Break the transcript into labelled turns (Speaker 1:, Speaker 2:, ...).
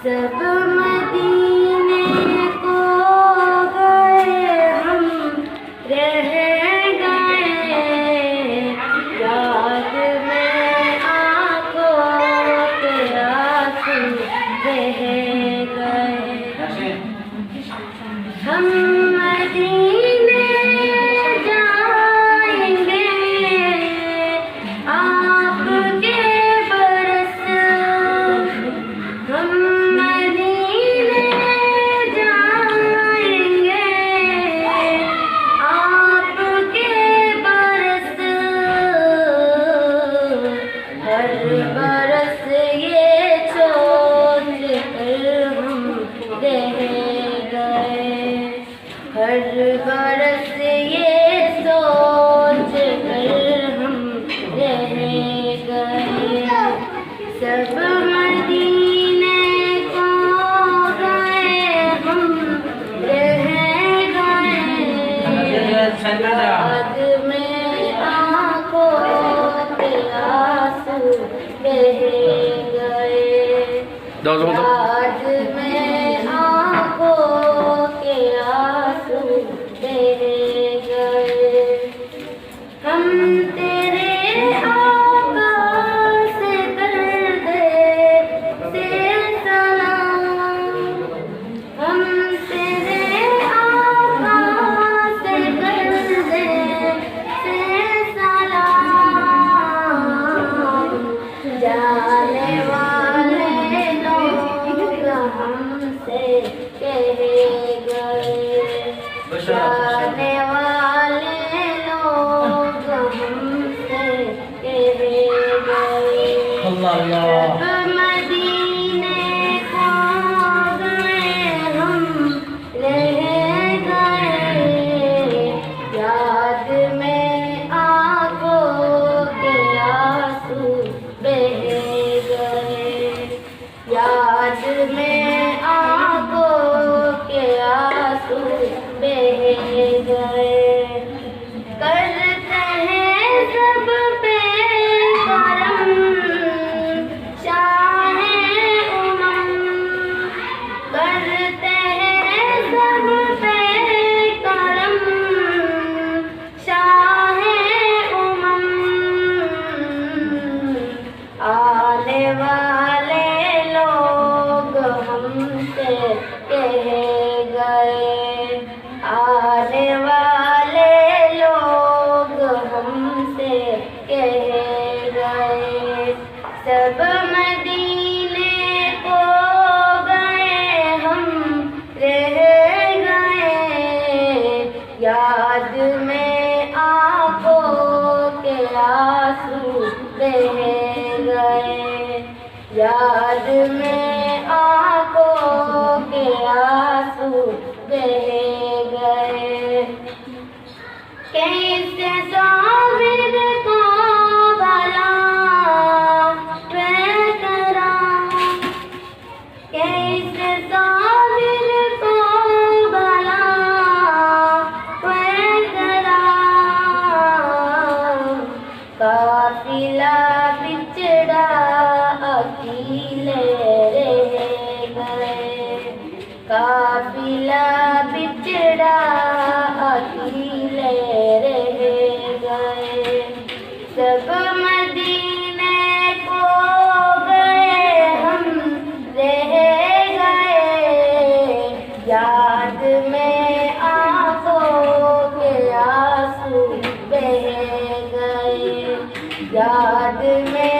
Speaker 1: सब मदीने को गए हम रह गए, याद में आंखों के आंसू बह गए। हम मदीने जाएंगे आपके बरस, हम मदीने जाएंगे आपके बरस, हर बरस ये सोच कर हम रह गए, हर बरस ये सोच कर हम रह गए। सब मदीने को गए हम रह गए, याद में आंखों के आंसू बह गए, याद में आंखों के आंसू बह गए। हम तेरे आका से करते से सलाम, हम तेरे आका से करते से सलाम, जाने वाले लोग हमसे कह गए, जाने वाले लोग हमसे कह गए। सब मदीने को गए हम रह गए, याद में आंखों के आंसू बह गए, याद में आंखों के आंसू बह गए। करते हैं सब पे करम शाहे उमम, करते हैं सब पे करम शाहे उमम, आने वाले लोग हमसे कह गए, आने वाले लोग हमसे कह गए। सब मदीने को गए हम रह गए, याद में आंखों के आंसू बह गए, याद में आंखों के आंसू बह गए। कैसे साबिर को भला मैं करां, कैसे साबिर को भला मैं करां, काफिला बिछड़ा अकेले रह गए, काफिला बिछड़ा अकेले रह गए। सब मदीने को गए हम रह गए, याद में आंखों के आंसू बह गए, याद में